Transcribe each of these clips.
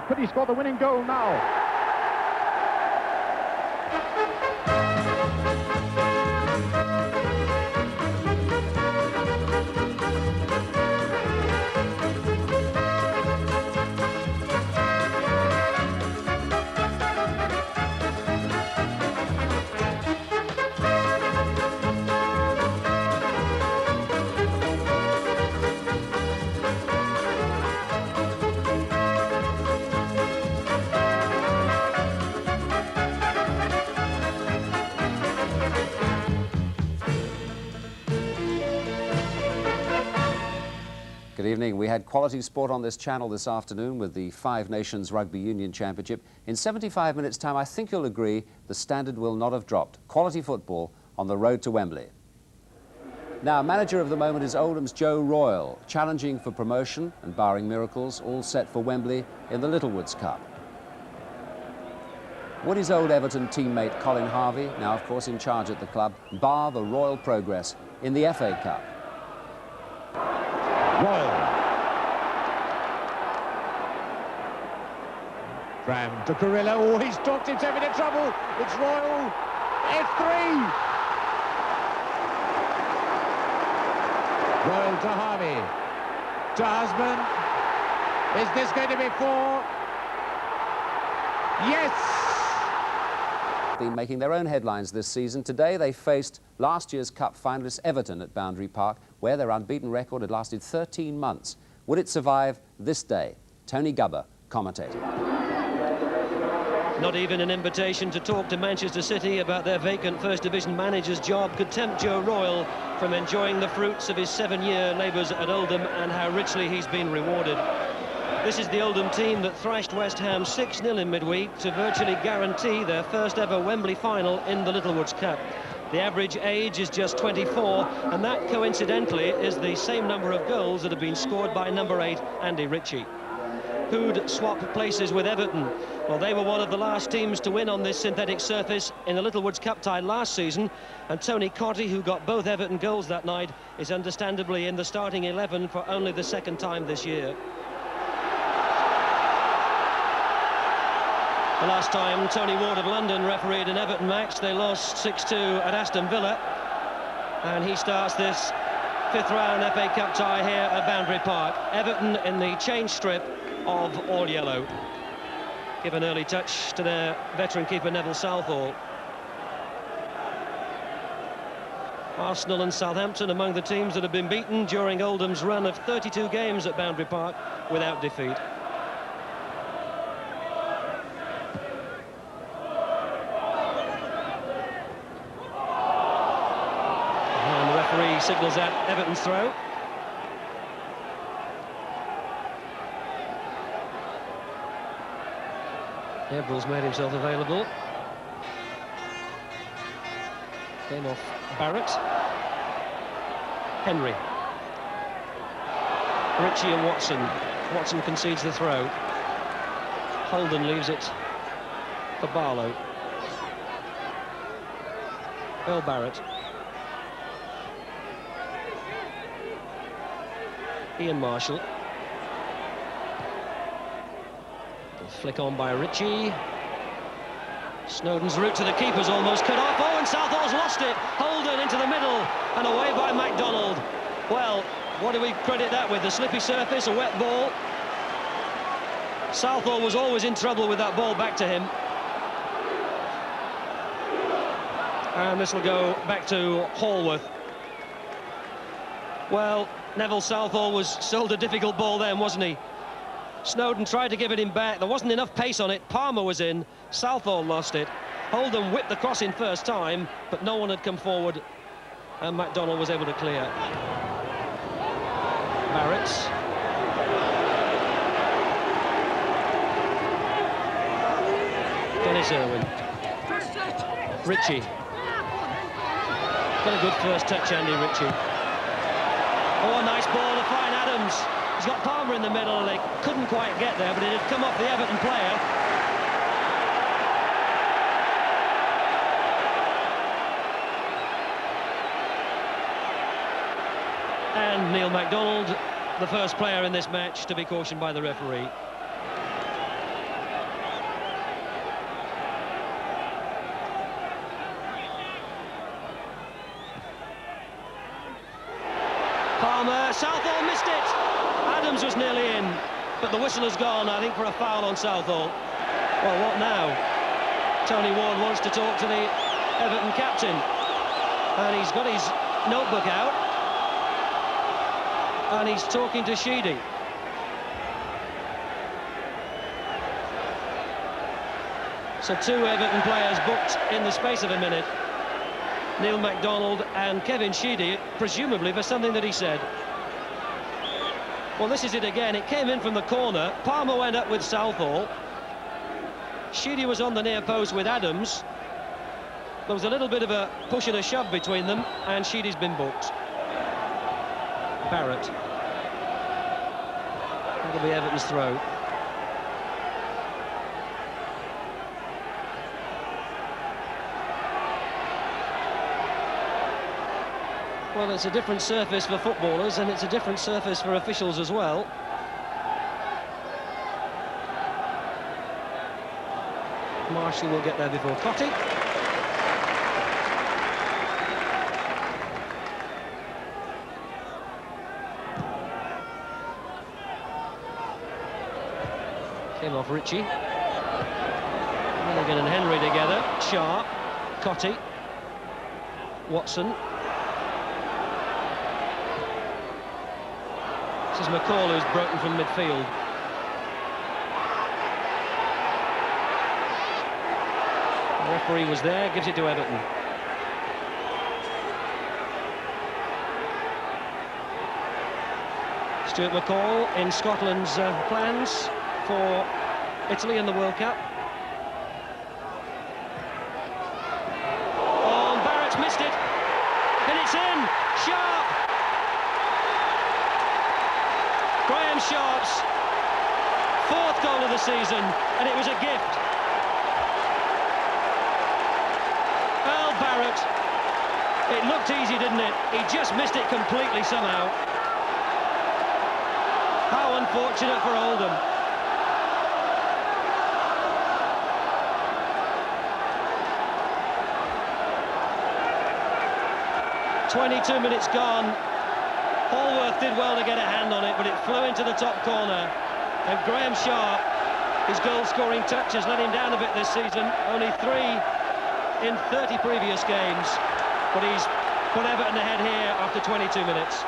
Could he score the winning goal now? Good evening. We had quality sport on this channel this afternoon with the Five Nations Rugby Union Championship. In 75 minutes' time, I think you'll agree the standard will not have dropped. Quality football on the road to Wembley. Now, manager of the moment is Oldham's Joe Royle, challenging for promotion and barring miracles, all set for Wembley in the Littlewoods Cup. Would his old Everton teammate Colin Harvey, now of course in charge at the club, bar the Royal progress in the FA Cup? Royle. Graham to Carrillo. Oh, he's talked himself into trouble. It's Royle. It's 3. Royle to Harvey. To Husband. Is this going to be 4? Yes! Been making their own headlines this season. Today they faced last year's Cup finalists Everton at Boundary Park, where their unbeaten record had lasted 13 months. Would it survive this day? Tony Gubber, commentator. Not even an invitation to talk to Manchester City about their vacant First Division manager's job could tempt Joe Royle from enjoying the fruits of his 7-year labours at Oldham and how richly he's been rewarded. This is the Oldham team that thrashed West Ham 6-0 in midweek to virtually guarantee their first ever Wembley final in the Littlewoods Cup. The average age is just 24, and that coincidentally is the same number of goals that have been scored by number 8 Andy Ritchie. Who'd swap places with Everton? Well, they were one of the last teams to win on this synthetic surface in the Littlewoods Cup tie last season, and Tony Cotty, who got both Everton goals that night, is understandably in the starting 11 for only the second time this year. The last time Tony Ward of London refereed an Everton match, they lost 6-2 at Aston Villa, and he starts this 5th round FA Cup tie here at Boundary Park. Everton in the change strip of all yellow. Give an early touch to their veteran keeper Neville Southall. Arsenal and Southampton among the teams that have been beaten during Oldham's run of 32 games at Boundary Park without defeat. Signals out Everton's throw. Everill's made himself available. Came off Barrett. Henry. Ritchie and Watson. Watson concedes the throw. Holden leaves it for Barlow. Earl Barrett. Ian Marshall. The flick on by Ritchie. Snowden's route to the keeper's almost cut off. Oh, and Southall's lost it. Holden into the middle and away by MacDonald. Well, what do we credit that with? The slippy surface, a wet ball. Southall was always in trouble with that ball back to him. And this will go back to Hallworth. Well, Neville Southall was sold a difficult ball then, wasn't he? Snowden tried to give it him back. There wasn't enough pace on it. Palmer was in. Southall lost it. Holden whipped the cross in first time, but no one had come forward, and MacDonald was able to clear. Barrett. Dennis Irwin. Ritchie. Got a good first touch, Andy Ritchie. Oh, a nice ball to find Adams. He's got Palmer in the middle. They couldn't quite get there, but it had come off the Everton player. And Neil MacDonald, the first player in this match to be cautioned by the referee. Southall missed it. Adams was nearly in, but the whistle has gone, I think, for a foul on Southall. Well, what now? Tony Ward wants to talk to the Everton captain, and he's got his notebook out, and he's talking to Sheedy. So 2 Everton players booked in the space of a minute. Neil MacDonald and Kevin Sheedy, presumably for something that he said. Well, this is it again. It came in from the corner. Palmer went up with Southall. Sheedy was on the near post with Adams. There was a little bit of a push and a shove between them, and Sheedy's been booked. Barrett. That'll be Everton's throw. Well, it's a different surface for footballers, and it's a different surface for officials as well. Marshall will get there before Cottee. Came off Ritchie. Milligan and Henry together. Sharp, Cottee, Watson. This is McCall, who's broken from midfield. The referee was there, gives it to Everton. Stuart McCall in Scotland's plans for Italy in the World Cup. Oh, and Barrett's missed it, and it's in. Sharp. Graham Sharp's 4th goal of the season, and it was a gift. Earl Barrett. It looked easy, didn't it? He just missed it completely somehow. How unfortunate for Oldham. "22 minutes gone. Hallworth did well to get a hand on it, but it flew into the top corner. And Graham Sharp, his goal-scoring touch has let him down a bit this season. Only 3 in 30 previous games. But he's put Everton ahead here after 22 minutes.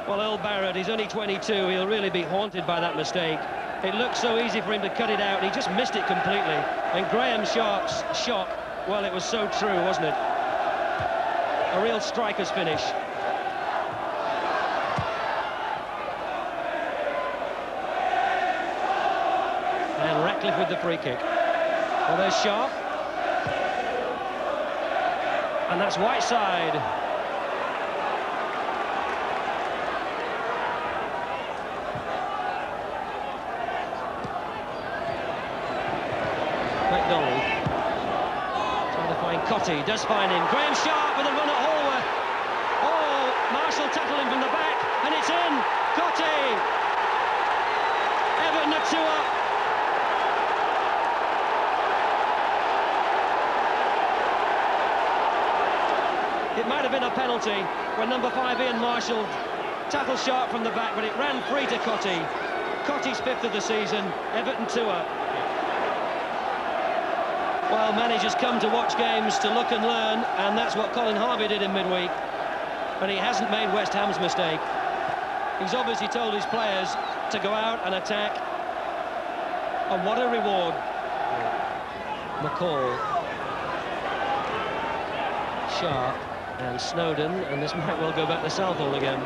Well, Earl Barrett, he's only 22. He'll really be haunted by that mistake. It looked so easy for him to cut it out, and he just missed it completely. And Graham Sharp's shot, well, it was so true, wasn't it? A real striker's finish. And Ratcliffe with the free kick. Well, there's Sharp. And that's Whiteside. MacDonald. Trying to find Cottee. Does find him. Graham Sharp with a run at Hallworth. Oh, Marshall tackled him from the back. And it's in. Cottee. Everton are 2 up. It might have been a penalty when number 5 Ian Marshall tackled Sharp from the back, but it ran free to Cottee. Cottee's 5th of the season, Everton 2 up. Well, managers come to watch games to look and learn, and that's what Colin Harvey did in midweek. And he hasn't made West Ham's mistake. He's obviously told his players to go out and attack. And what a reward. McCall. Sharp. And Snowden, and this might well go back to Southall again.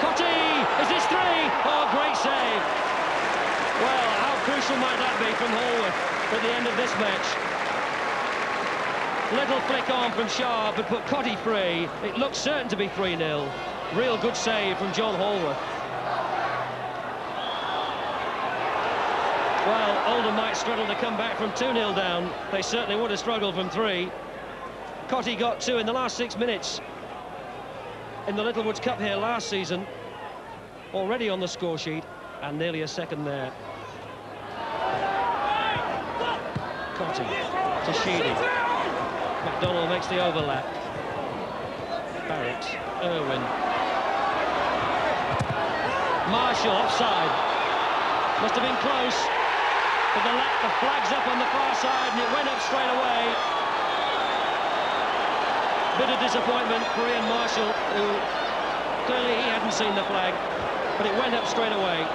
Cottee! Is this 3? Oh, great save! Well, how crucial might that be from Hallworth at the end of this match? Little flick on from Sharp had put Cottee free. It looked certain to be 3-0. Real good save from John Hallworth. Well, Oldham might struggle to come back from 2-0 down. They certainly would have struggled from 3. Cottee got 2 in the last 6 minutes in the Littlewoods Cup here last season. already on the score sheet, and nearly a second there. Cotty to Sheedy. McDonald makes the overlap. Barrett, Irwin. Marshall offside. Must have been close. But the flag's up on the far side and it went up straight away. Bit of disappointment for Ian Marshall, who clearly he hadn't seen the flag, but it went up straight away.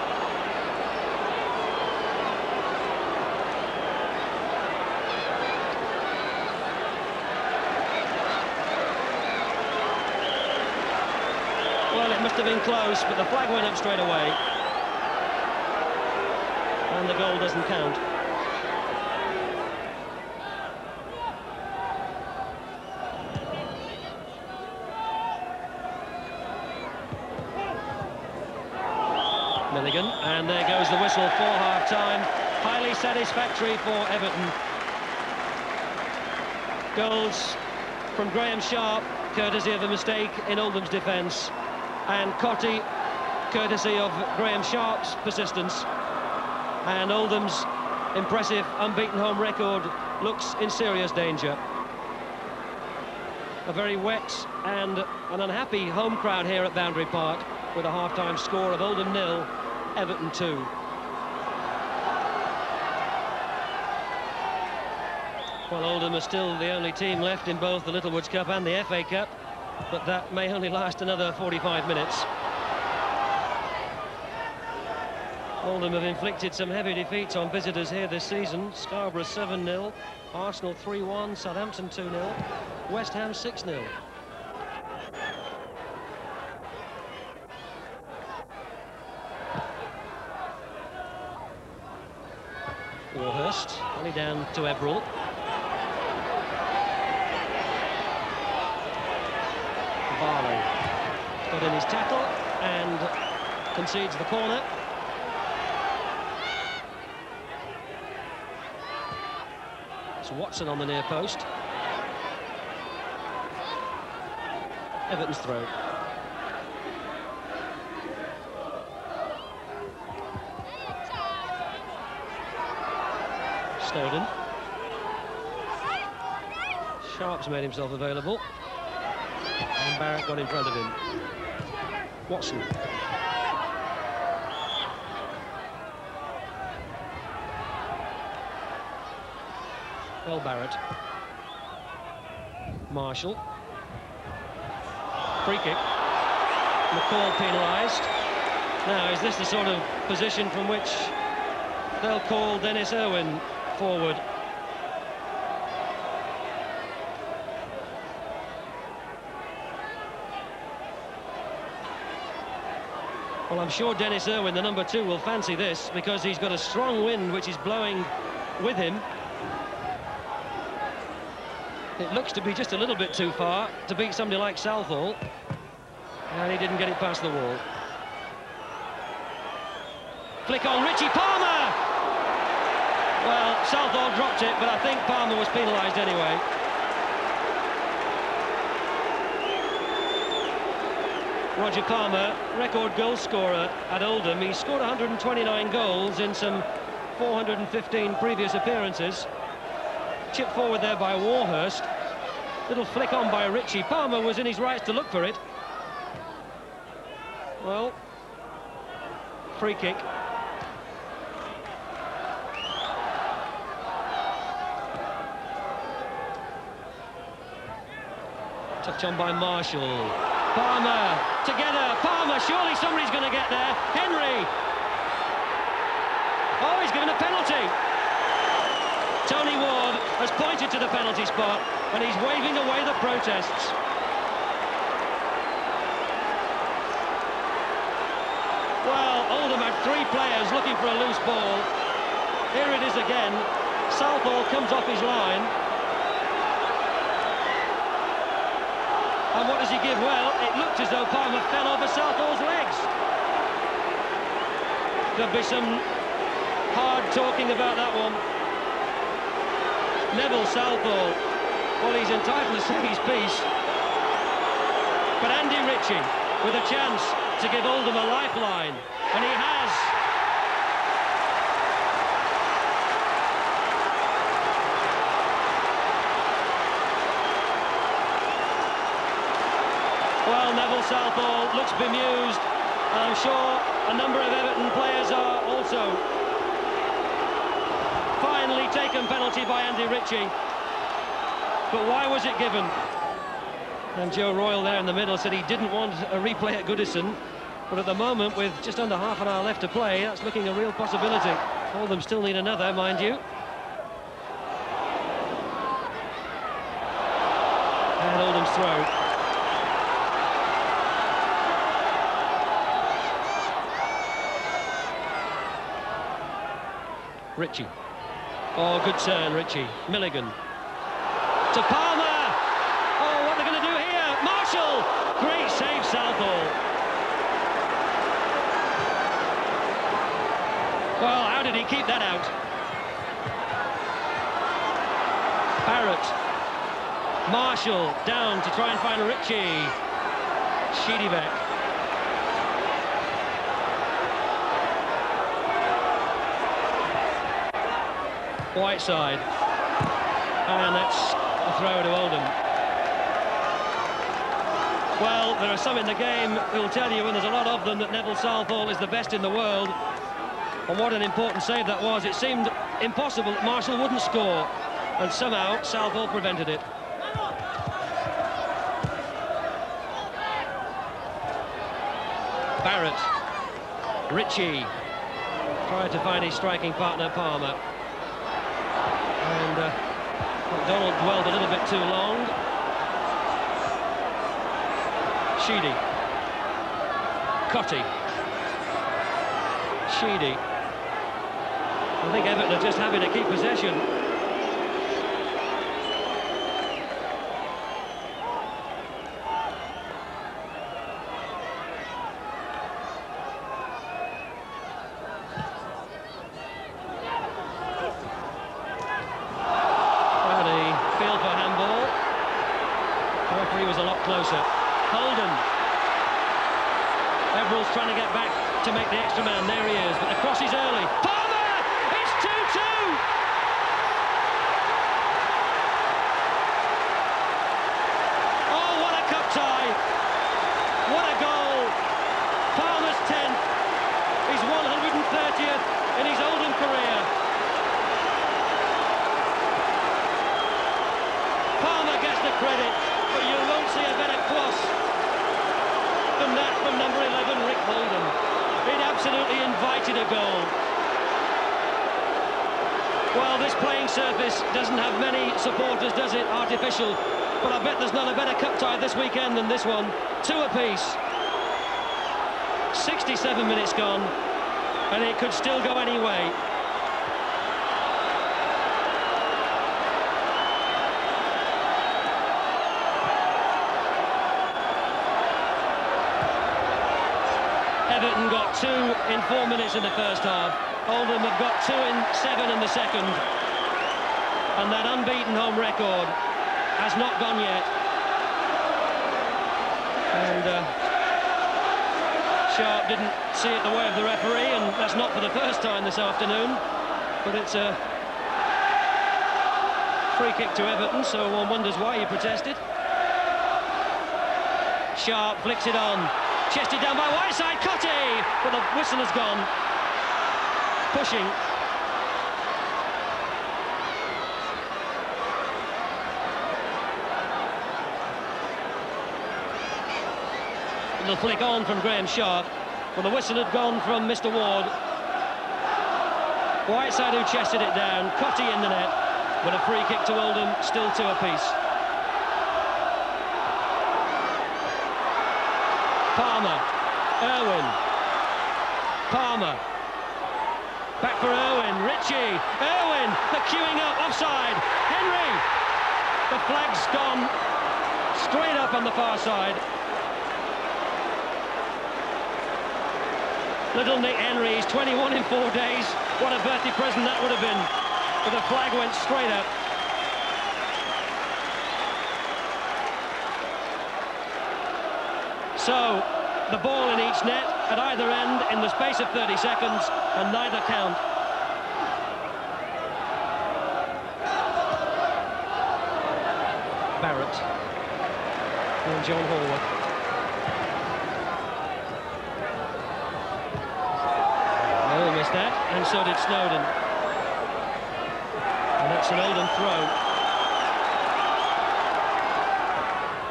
Well, it must have been close, but the flag went up straight away. And the goal doesn't count. Milligan, and there goes the whistle for half-time. Highly satisfactory for Everton. Goals from Graham Sharp, courtesy of a mistake in Oldham's defence, and Cotty, courtesy of Graham Sharp's persistence. And Oldham's impressive unbeaten home record looks in serious danger. A very wet and an unhappy home crowd here at Boundary Park, with a half-time score of Oldham 0, Everton 2. Well, Oldham are still the only team left in both the Littlewoods Cup and the FA Cup, but that may only last another 45 minutes. Oldham have inflicted some heavy defeats on visitors here this season. Scarborough 7-0, Arsenal 3-1, Southampton 2-0, West Ham 6-0. Warhurst, only down to Ebrel. Varley got in his tackle and concedes the corner. It's Watson on the near post. Everton's throw. Snowden. Sharp's made himself available. And Barrett got in front of him. Watson. Well, Barrett. Marshall. Free kick. McCall penalised. Now, is this the sort of position from which they'll call Dennis Irwin forward? Well, I'm sure Dennis Irwin, the number 2, will fancy this, because he's got a strong wind which is blowing with him. It looks to be just a little bit too far to beat somebody like Southall, and he didn't get it past the wall. Flick on Richie Palmer! Well, Southall dropped it, but I think Palmer was penalised anyway. Roger Palmer, record goal scorer at Oldham. He scored 129 goals in some 415 previous appearances. Chip forward there by Warhurst. Little flick on by Richie. Palmer was in his rights to look for it. Well, free kick. Touch on by Marshall. Palmer, together, Palmer, surely somebody's going to get there. Henry. Oh, he's given a penalty. Tony Ward has pointed to the penalty spot and he's waving away the protests. Well, Oldham had 3 players looking for a loose ball. Here it is again. Southall comes off his line. And what does he give? Well, it looked as though Palmer fell over Southall's legs. There'll be some hard talking about that one. Neville Southall, well, he's entitled to say his piece. But Andy Ritchie, with a chance to give Oldham a lifeline, and he has. Well, Neville Southall looks bemused, and I'm sure a number of Everton players are also. Finally taken penalty by Andy Ritchie, but why was it given? And Joe Royle there in the middle said he didn't want a replay at Goodison, but at the moment, with just under half an hour left to play, that's looking a real possibility. Oldham still need another, mind you. And Oldham's throw. Ritchie. Oh, good turn, Ritchie. Milligan. To Palmer. Oh, what are they going to do here? Marshall. Great save, Southall. Well, how did he keep that out? Barrett. Marshall down to try and find Ritchie. Sheedybeck. Whiteside, and that's a throw to Oldham. Well, there are some in the game who'll tell you when there's a lot of them that Neville Southall is the best in the world, and what an important save that was. It seemed impossible that Marshall wouldn't score, and somehow Southall prevented it. Barrett, Ritchie tried to find his striking partner Palmer. And McDonald dwelled a little bit too long. Sheedy. Cotty. Sheedy. I think Everton are just happy to keep possession. He was a lot closer. Holden. Everill's trying to get back to make the extra man. There he is, but the cross is early. Palmer! It's 2-2! Oh, what a cup tie! What a goal! Palmer's 10th. He's 130th in his Oldham career. Palmer gets the credit. But you won't see a better cross than that from number 11, Rick Oldham. It absolutely invited a goal. Well, this playing surface doesn't have many supporters, does it? Artificial. But I bet there's not a better cup tie this weekend than this one. 2 apiece. 67 minutes gone, and it could still go any way. Everton got 2 in 4 minutes in the first half. Oldham have got 2 in 7 in the second. And that unbeaten home record has not gone yet. And Sharp didn't see it the way of the referee, and that's not for the first time this afternoon. But it's a free kick to Everton, so one wonders why he protested. Sharp flicks it on. Chested down by Whiteside, Cotty! But the whistle has gone. Pushing. Little flick on from Graham Sharp. Well, the whistle had gone from Mr. Ward. Whiteside who chested it down, Cotty in the net. But a free kick to Oldham, still 2 apiece. Palmer, Irwin, Palmer, back for Irwin, Ritchie, Irwin, the queuing up, offside, Henry, the flag's gone straight up on the far side. Little Nick Henry, he's 21 in 4 days, what a birthday present that would have been, but the flag went straight up. So, the ball in each net at either end in the space of 30 seconds, and neither count. Barrett and John Horwood. Oh, missed that, and so did Snowden. And that's an Oldham throw.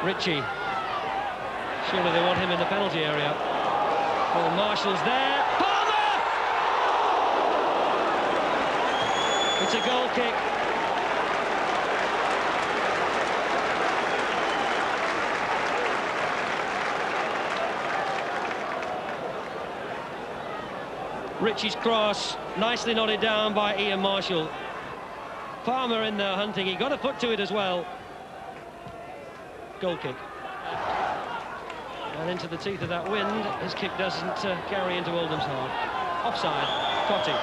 Ritchie. Surely they want him in the penalty area. Well, Marshall's there. Palmer! It's a goal kick. Ritchie's cross, nicely nodded down by Ian Marshall. Palmer in there hunting, he got a foot to it as well. Goal kick. And into the teeth of that wind, his kick doesn't carry into Oldham's half. Offside, Cotty.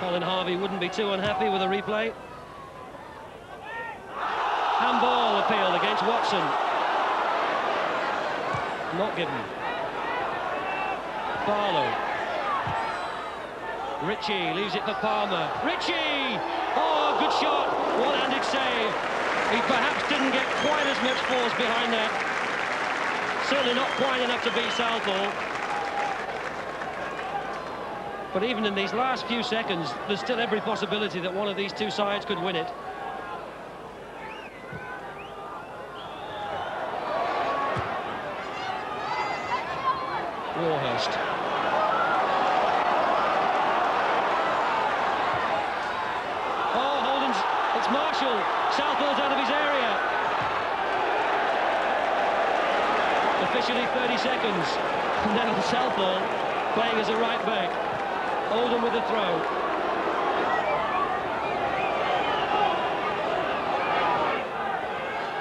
Colin Harvey wouldn't be too unhappy with a replay. Handball appealed against Watson. Not given. Barlow. Ritchie leaves it for Palmer. Ritchie! Oh, good shot. One-handed save. He perhaps didn't get quite as much force behind that. Certainly not quite enough to beat Southall. But even in these last few seconds, there's still every possibility that one of these two sides could win it. Warhurst. Oh, Holden's, it's Marshall. Southall's out of his area. Officially 30 seconds. Now Southall playing as a right back. Oldham with the throw.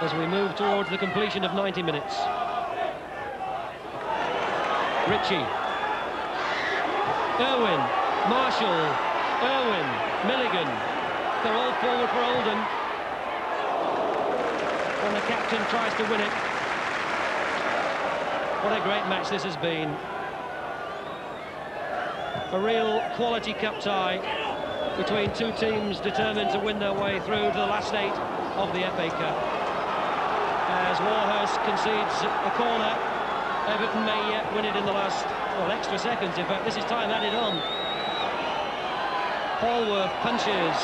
As we move towards the completion of 90 minutes. Ritchie. Irwin. Marshall. Irwin. Milligan. They're all forward for Oldham. And the captain tries to win it. What a great match this has been. A real quality cup tie between two teams determined to win their way through to the last 8 of the FA Cup. As Warhurst concedes a corner, Everton may yet win it in the last, well, extra seconds. In fact, this is time added on. Hallworth punches.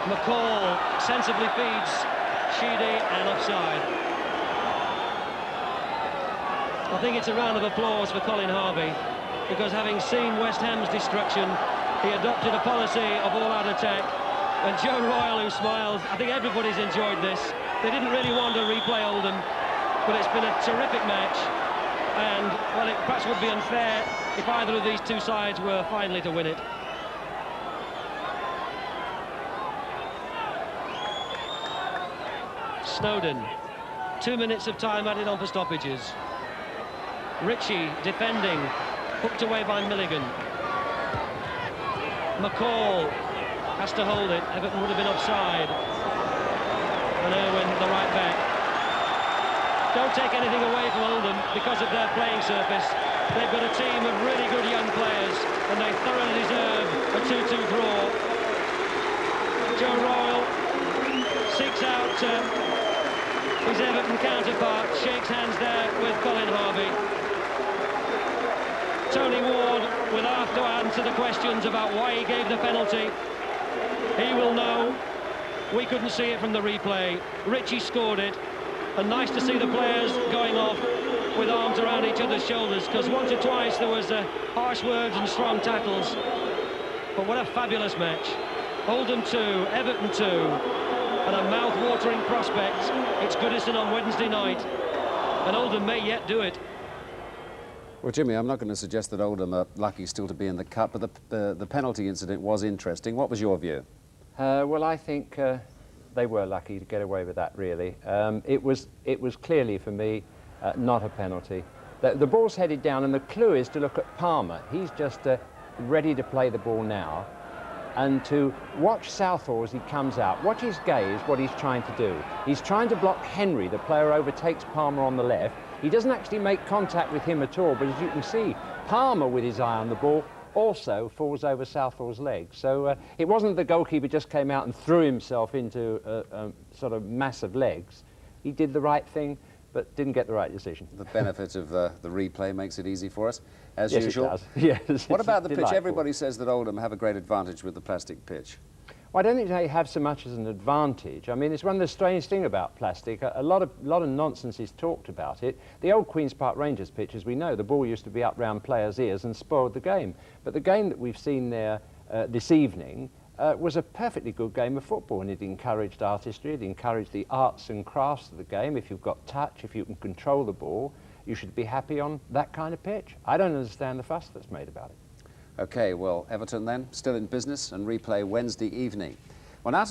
McCall sensibly feeds Sheedy, and offside. I think it's a round of applause for Colin Harvey, because having seen West Ham's destruction, he adopted a policy of all-out attack. And Joe Royle, who smiles, I think everybody's enjoyed this. They didn't really want to replay Oldham, but it's been a terrific match. And, well, it perhaps would be unfair if either of these two sides were finally to win it. Snowden, 2 minutes of time added on for stoppages. Ritchie defending, hooked away by Milligan. McCall has to hold it. Everton would have been offside. And Irwin, the right back. Don't take anything away from Oldham because of their playing surface. They've got a team of really good young players, and they thoroughly deserve a 2-2 draw. Joe Royle seeks out his Everton counterpart, shakes hands there with Colin Harvey. Tony Ward will have to answer the questions about why he gave the penalty. He will know. We couldn't see it from the replay. Ritchie scored it. And nice to see the players going off with arms around each other's shoulders, because once or twice there was harsh words and strong tackles. But what a fabulous match. Oldham 2, Everton 2, and a mouth-watering prospect. It's Goodison on Wednesday night, and Oldham may yet do it. Well, Jimmy, I'm not going to suggest that Oldham are lucky still to be in the cup, but the penalty incident was interesting. What was your view? Well, I think they were lucky to get away with that, really. It was clearly, for me, not a penalty. The ball's headed down, and the clue is to look at Palmer. He's just ready to play the ball now, and to watch Southall as he comes out. Watch his gaze, what he's trying to do. He's trying to block Henry, the player overtakes Palmer on the left. He doesn't actually make contact with him at all, but as you can see, Palmer, with his eye on the ball, also falls over Southall's leg. So it wasn't the goalkeeper just came out and threw himself into a sort of mass of legs. He did the right thing, but didn't get the right decision. The benefit of the replay makes it easy for us, as yes, usual. It does. Yes, what about the pitch? delightful. Everybody says that Oldham have a great advantage with the plastic pitch. Well, I don't think they have so much as an advantage. I mean, it's one of the strange things about plastic. A lot of nonsense is talked about it. The old Queen's Park Rangers pitch, as we know, the ball used to be up round players' ears and spoiled the game. But the game that we've seen there this evening was a perfectly good game of football, and it encouraged artistry, it encouraged the arts and crafts of the game. If you've got touch, if you can control the ball, you should be happy on that kind of pitch. I don't understand the fuss that's made about it. OK, well, Everton then, still in business, and replay Wednesday evening. Well, now to the